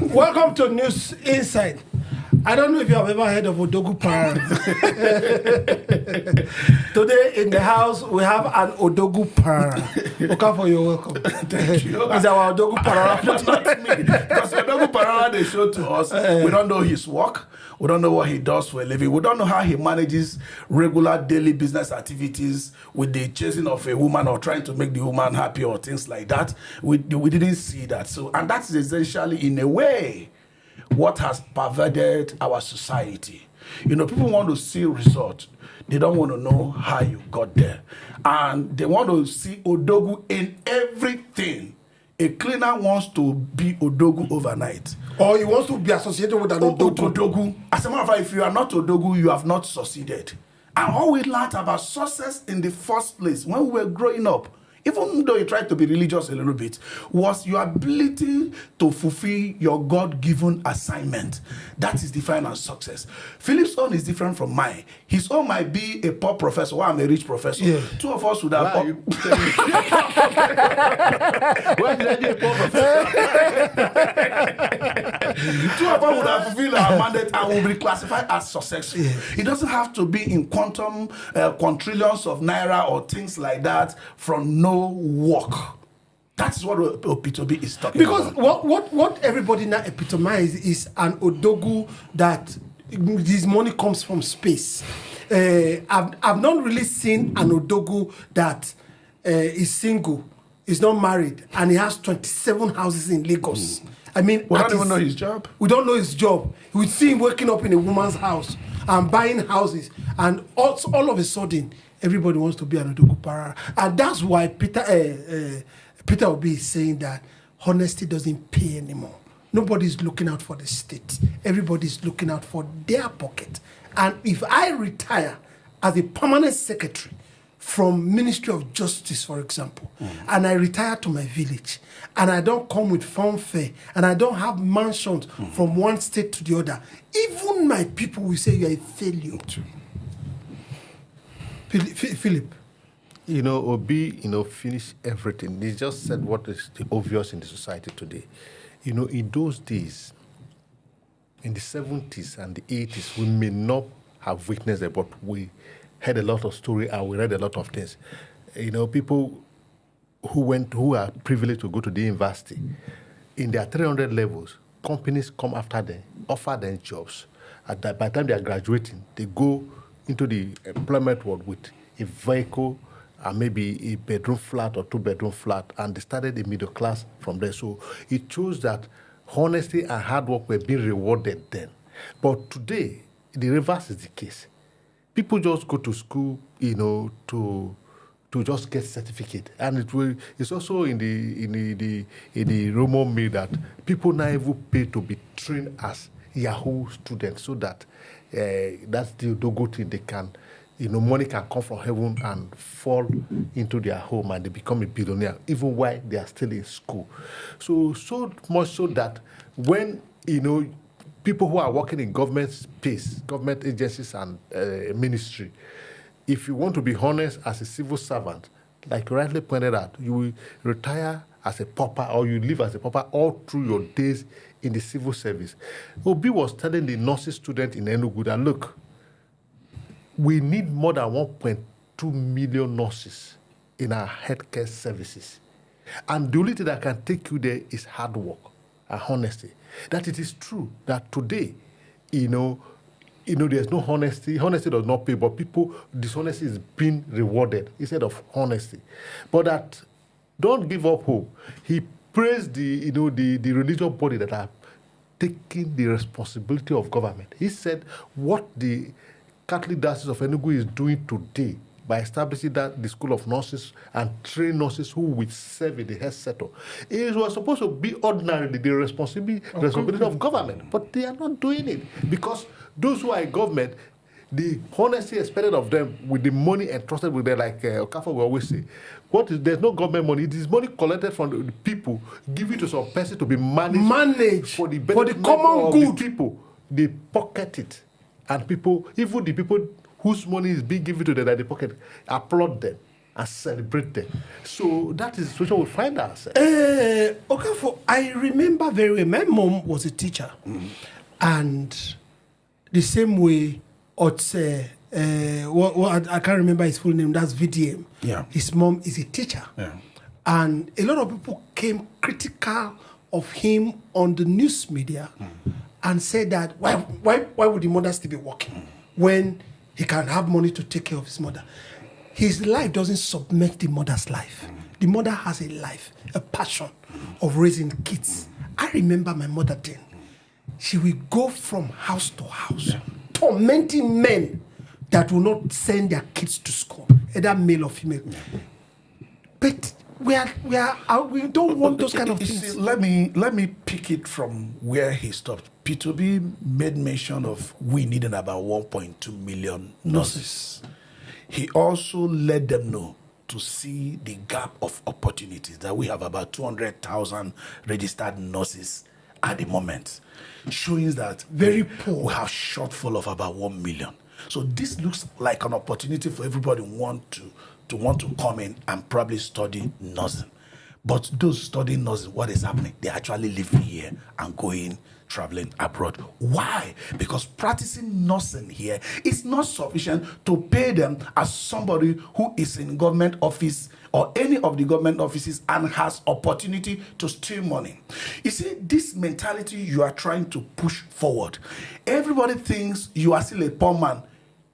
Welcome to News Inside. I don't know if you have ever heard of Odogu Parara. Today in the house, we have an Odogu Parara. Okafor, you're welcome. Thank you. It's our Odogu Parara. Not me. Because Odogu Parara, they show to us, we don't know his work. We don't know what he does for a living. We don't know how he manages regular daily business activities with the chasing of a woman or trying to make the woman happy or things like that. We didn't see that. So, and that's essentially, in a way, what has pervaded our society. You know, people want to see results. They don't want to know how you got there. And they want to see Odogu in everything. A cleaner wants to be Odogu overnight. Or he wants to be associated with an Odogu. As a matter of fact, if you are not Odogu, you have not succeeded. And all we learned about success in the first place, when we were growing up, even though you tried to be religious a little bit, was your ability to fulfill your God-given assignment. That is defined as success. Philip's own is different from mine. His own might be a poor professor, while I'm a rich professor. Yeah. Two of us would have... Why did I be a poor professor? Two of us would have fulfilled our mandate and will be classified as successful. Yeah. It doesn't have to be in quadrillions of naira or things like that from no work. That's what Opitobi is talking about. Because what everybody now epitomizes is an Odogu that his money comes from space. I've not really seen an Odogu that is single, is not married, and he has 27 houses in Lagos. I mean, we don't even know his job. We don't know his job. We see him waking up in a woman's house and buying houses, and all of a sudden, everybody wants to be an Odogu Parara. And that's why Peter Obi is saying that honesty doesn't pay anymore. Nobody's looking out for the state. Everybody's looking out for their pocket. And if I retire as a permanent secretary from Ministry of Justice, for example, and I retire to my village, and I don't come with fanfare, and I don't have mansions from one state to the other, even my people will say you're a failure. Philip. You know, Obi, finished everything. He just said what is the obvious in the society today. You know, in those days, in the 70s and the 80s, we may not have witnessed it, but we heard a lot of story and we read a lot of things. You know, people who are privileged to go to the university, in their 300 levels, companies come after them, offer them jobs. By the time they are graduating, they go into the employment world with a vehicle and maybe a bedroom flat or two-bedroom flat, and they started a middle class from there. So it shows that honesty and hard work were being rewarded then. But today, the reverse is the case. People just go to school, to just get certificate, and it's also in the rumor mill that people now even pay to be trained as Yahoo students, so that that's the Odogu thing. They can, money can come from heaven and fall into their home, and they become a billionaire, even while they are still in school. So much so that when, people who are working in government space, government agencies and ministry, if you want to be honest as a civil servant, like you rightly pointed out, you will retire as a pauper or you live as a pauper all through your days in the civil service. Obi was telling the nursing student in Enugu that, look, we need more than 1.2 million nurses in our healthcare services. And the only thing that can take you there is hard work and honesty. That it is true that today, there's no honesty. Honesty does not pay, but dishonesty is being rewarded instead of honesty. But that, don't give up hope. He praised the religious body that are taking the responsibility of government. He said what the Catholic Diocese of Enugu is doing today by establishing the school of nurses and train nurses who will serve in the health sector. It was supposed to be ordinarily the responsibility of government, but they are not doing it because those who are in government, the honesty expected of them with the money entrusted with them, like Okafor will always say, there's no government money. It is money collected from the people, given to some person to be managed for the common good. The people, they pocket it, and people, even the people whose money is being given to them at the pocket, applaud them and celebrate them. So that is the situation we find ourselves. I remember very well, my mom was a teacher. And the same way, I can't remember his full name, that's VDM. Yeah. His mom is a teacher. Yeah. And a lot of people came critical of him on the news media and said that why would the mother still be working when he can have money to take care of his mother? His life doesn't submit the mother's life. The mother has a life, a passion of raising kids. I remember my mother then. She will go from house to house, tormenting men that will not send their kids to school, either male or female. But we don't want those kind of things. See, let me pick it from where he stopped. P2B made mention of we needing about 1.2 million nurses. He also let them know to see the gap of opportunities that we have about 200,000 registered nurses at the moment, showing that very poor. We have shortfall of about 1 million. So this looks like an opportunity for everybody who want to come in and probably study nursing. But those studying nursing, what is happening? They actually living here and traveling abroad. Why? Because practicing nursing here is not sufficient to pay them as somebody who is in government office or any of the government offices and has opportunity to steal money. You see, this mentality you are trying to push forward. Everybody thinks you are still a poor man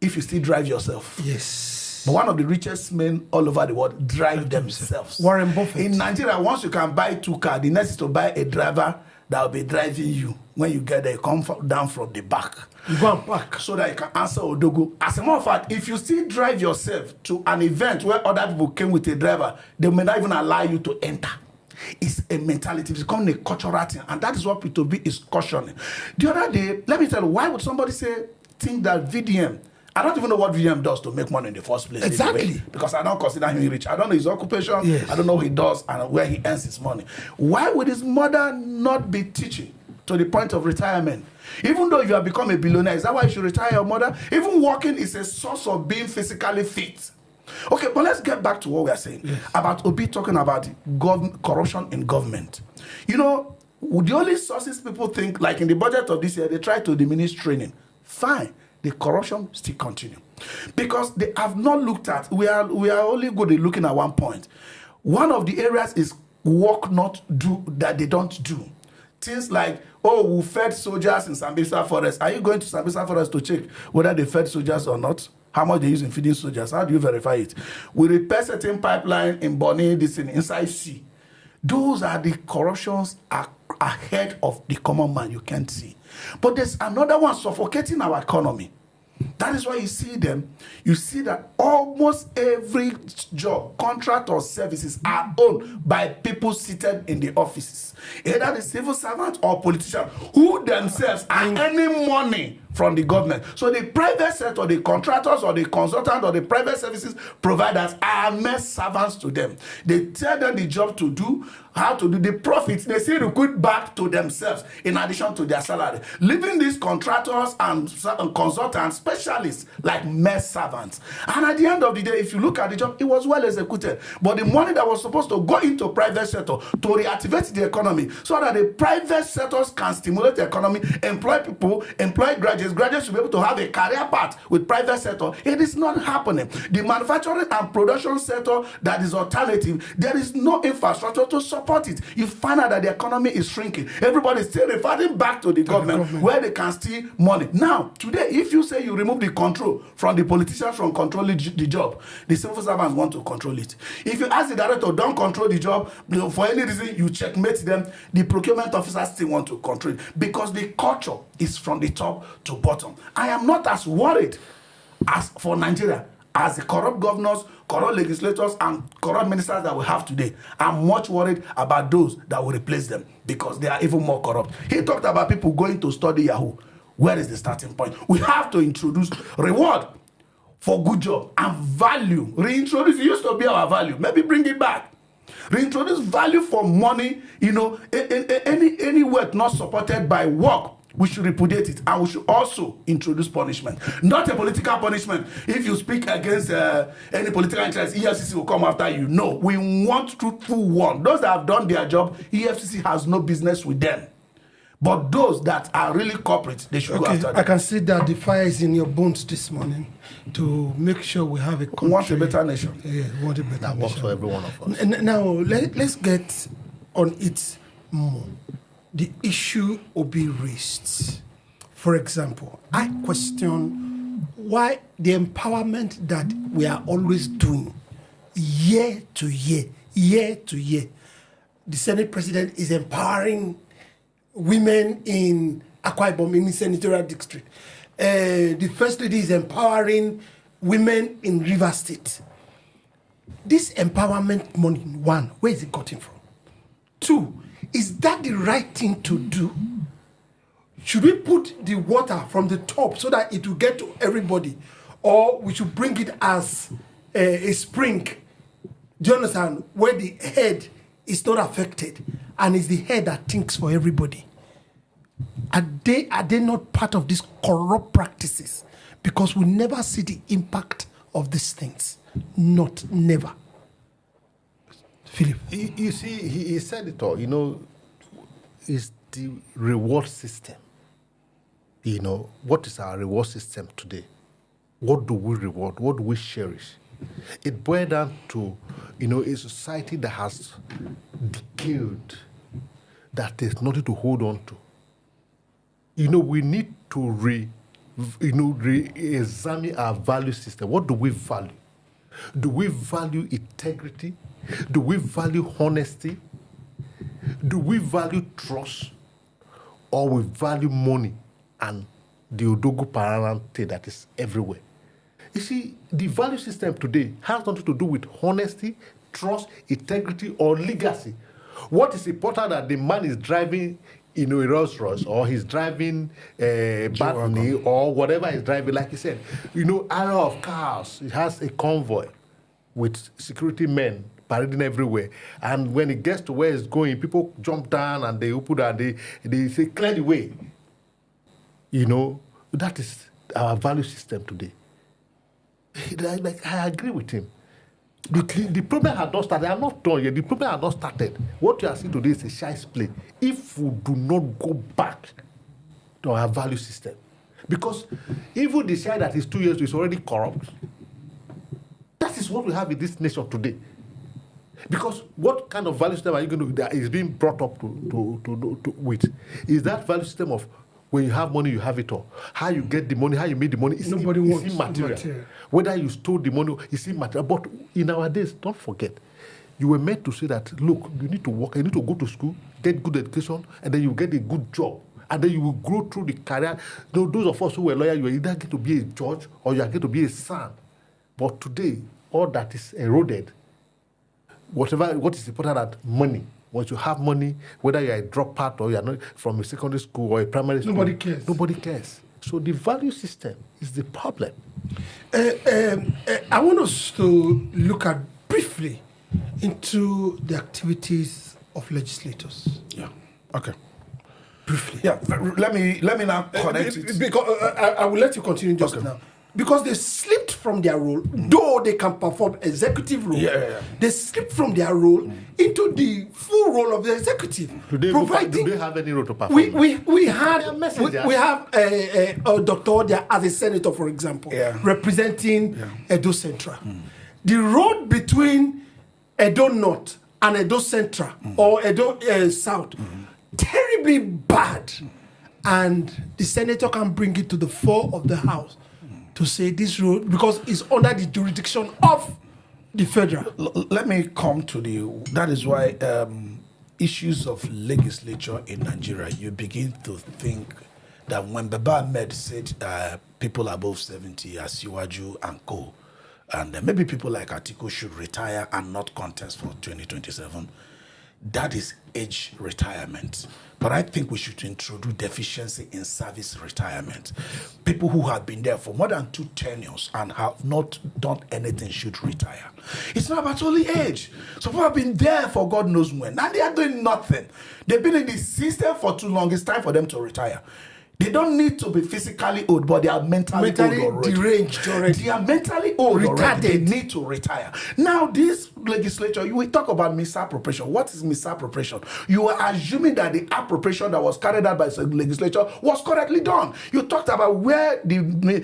if you still drive yourself. Yes. But one of the richest men all over the world drive themselves. Warren Buffett. In Nigeria, once you can buy 2 cars, the next is to buy a driver that will be driving you. When you get there, you come down from the back. You go and park. So that you can answer Odogo. As a matter of fact, if you still drive yourself to an event where other people came with a driver, they may not even allow you to enter. It's a mentality. It's becoming a cultural thing. And that is what P2B is cautioning. The other day, let me tell you, why would somebody think that VDM, I don't even know what VDM does to make money in the first place. Exactly. Anyway, because I don't consider him rich. I don't know his occupation. Yes. I don't know what he does and where he earns his money. Why would his mother not be teaching to the point of retirement? Even though you have become a billionaire, is that why you should retire your mother? Even working is a source of being physically fit. Okay, but let's get back to what we are saying about Obi talking about corruption in government. You know, the only sources people think, like in the budget of this year, they try to diminish training. Fine. The corruption still continue because they have not looked at. We are only good at looking at one point. One of the areas is work not do that they don't do. Things like, we fed soldiers in Sambisa Forest. Are you going to Sambisa Forest to check whether they fed soldiers or not? How much they use in feeding soldiers? How do you verify it? We repair certain pipeline in Bonny, this in inside sea. Those are the corruptions ahead of the common man you can't see. But there's another one suffocating our economy. That is why you see them. You see that almost every job, contract or services are owned by people seated in the offices. Either the civil servants or politicians who themselves are earning money from the government. So the private sector, the contractors or the consultants or the private services providers are mere servants to them. They tell them the job to do, how to do the profits. They see recruit back to themselves in addition to their salary. Leaving these contractors and consultants, specialists like mere servants. And at the end of the day, if you look at the job, it was well executed. But the money that was supposed to go into private sector to reactivate the economy so that the private sectors can stimulate the economy, employ people, employ graduates should be able to have a career path with private sector. It is not happening. The manufacturing and production sector that is alternative, there is no infrastructure to support it. You find out that the economy is shrinking. Everybody is still referring back to the government where they can steal money. Now, today, if you say you remove the control from the politicians from controlling the job, the civil servants want to control it. If you ask the director, don't control the job, for any reason you checkmate them, the procurement officers still want to control it because the culture is from the top to bottom. I am not as worried as for Nigeria as the corrupt governors, corrupt legislators, and corrupt ministers that we have today. I'm much worried about those that will replace them because they are even more corrupt. He talked about people going to study Yahoo. Where is the starting point? We have to introduce reward for good job and value. Reintroduce, it used to be our value. Maybe bring it back. Reintroduce value for money, any work not supported by work we should repudiate it, and we should also introduce punishment. Not a political punishment. If you speak against any political interest, EFCC will come after you. No, we want truthful one. Those that have done their job, EFCC has no business with them. But those that are really culprits, they should go after them. I can see that the fire is in your bones this morning to make sure we have a country. We want a better nation. Yeah, we want a better That nation. works for every one of us. Now, let's get on it more. The issue Obi raised. For example, I question why the empowerment that we are always doing year to year, the Senate President is empowering women in Akwa Ibom in the senatorial district. The First Lady is empowering women in Rivers State. This empowerment money, one, where is it gotten from? Two, is that the right thing to do? Should we put the water from the top so that it will get to everybody? Or we should bring it as a spring, do you understand, where the head is not affected and it's the head that thinks for everybody? Are they not part of these corrupt practices? Because we never see the impact of these things. Never. Philip. You see, he said it all. It's the reward system. What is our reward system today? What do we reward? What do we cherish? It boils down to, a society that has decayed, that there's nothing to hold on to. We need to re-examine our value system. What do we value? Do we value integrity? Do we value honesty? Do we value trust? Or we value money and the Odogu Paralante that is everywhere? You see, the value system today has nothing to do with honesty, trust, integrity, or legacy. What is important that the man is driving a Rolls Royce, or he's driving a Bentley, or whatever he's driving, like he said, array of cars. It has a convoy with security men parading everywhere. And when it gets to where it's going, people jump down and they open and they say, clear the way. That is our value system today. I agree with him. The problem had not started. I'm not done yet. The problem had not started. What you are seeing today is a shy play. If we do not go back to our value system, because even the shy that is 2 years is already corrupt. That is what we have in this nation today. Because what kind of value system are you going to that is being brought up to with? Is that value system of when you have money, you have it all. How you get the money, how you make the money, it's immaterial. Whether you stole the money, it's immaterial. But in our days, don't forget, you were meant to say that, look, you need to work, you need to go to school, get good education, and then you get a good job. And then you will grow through the career. Those of us who were lawyers, you are either going to be a judge or you are going to be a son. But today, all that is eroded. What is important at money. Once you have money, whether you're a dropout or you're not from a secondary school or a primary school, nobody cares. So the value system is the problem. I want us to look at briefly into the activities of legislators. Yeah. Okay. Briefly. Yeah. Let me now connect it. Because I will let you continue just now. Because they slipped from their role, though they can perform executive role. They slipped from their role into the full role of the executive. Do they have any role to perform? We have Dr. Odia as a senator, for example, representing Edo Central. The road between Edo North and Edo Central or Edo South, terribly bad. And the senator can bring it to the floor of the House to say this road, because it's under the jurisdiction of the federal. Let me come to that is why issues of legislature in Nigeria, you begin to think that when Baba Ahmed said people above 70, Asiwaju and co, and maybe people like Atiku should retire and not contest for 2027, that is age retirement. But I think we should introduce deficiency in service retirement. People who have been there for more than 2 tenures and have not done anything should retire. It's not about only age. Some people have been there for God knows when, and they are doing nothing. They've been in the system for too long. It's time for them to retire. They don't need to be physically old, but they are mentally old already. Deranged already. They are mentally old already. They Retarded. need to retire. Now, this legislature, you will talk about misappropriation. What is misappropriation? You are assuming that the appropriation that was carried out by the legislature was correctly done. You talked about where the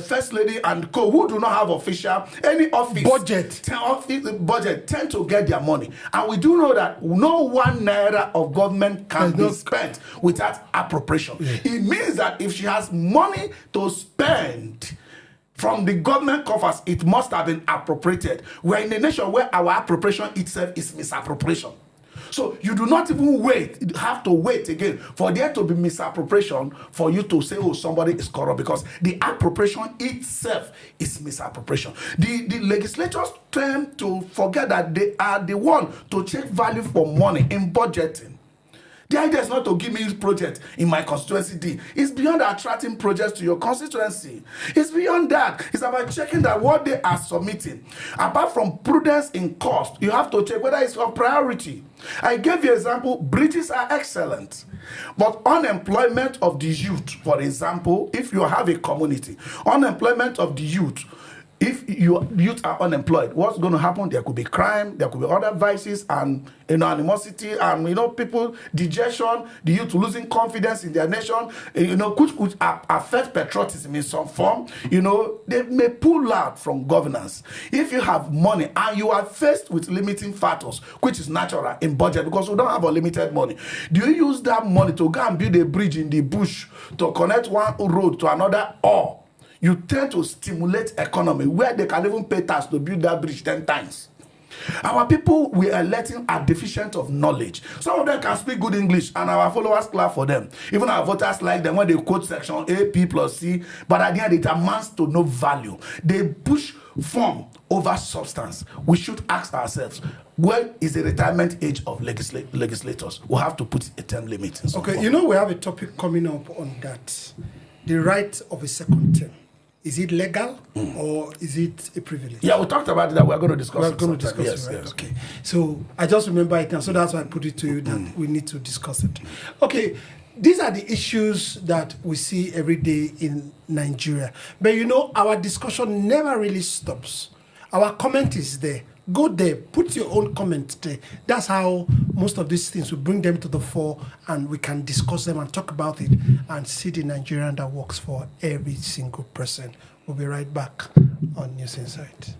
First Lady and co, who do not have official, any office, budget tend to get their money. And we do know that no 1 naira of government can be spent without appropriation. Yeah. It means that if she has money to spend from the government coffers, it must have been appropriated. We're in a nation where our appropriation itself is misappropriation. So you do not even have to wait again for there to be misappropriation for you to say, oh, somebody is corrupt, because the appropriation itself is misappropriation. The legislators tend to forget that they are the one to check value for money in budgeting. The idea is not to give me project in my constituency D. It's beyond attracting projects to your constituency. It's beyond that. It's about checking that what they are submitting, apart from prudence in cost, you have to check whether it's of priority. I gave you an example. Bridges are excellent, but unemployment of the youth, for example, if you have a community, unemployment of the youth, if your youth are unemployed, what's going to happen? There could be crime, there could be other vices, and animosity, and people dejection, the youth losing confidence in their nation, which could affect patriotism in some form. They may pull out from governance. If you have money and you are faced with limiting factors, which is natural in budget because we don't have unlimited money, do you use that money to go and build a bridge in the bush to connect one road to another, or you tend to stimulate economy where they can even pay tax to build that bridge 10 times? Our people we are electing are deficient of knowledge. Some of them can speak good English, and our followers clap for them. Even our voters like them when they quote section A, P plus C, but at the end it amounts to no value. They push form over substance. We should ask ourselves, when is the retirement age of legislators? We'll have to put a term limit. Okay, we have a topic coming up on that. The right of a second term. Is it legal or is it a privilege? Yeah, we talked about it, that we're going to discuss it. We're going to discuss it, right? Yes. Okay. So I just remember it, and so that's why I put it to you that we need to discuss it. Okay, these are the issues that we see every day in Nigeria. But our discussion never really stops. Our comment is there. Go there, put your own comment there. That's how most of these things, we bring them to the fore and we can discuss them and talk about it and see the Nigerian that works for every single person. We'll be right back on News Insight.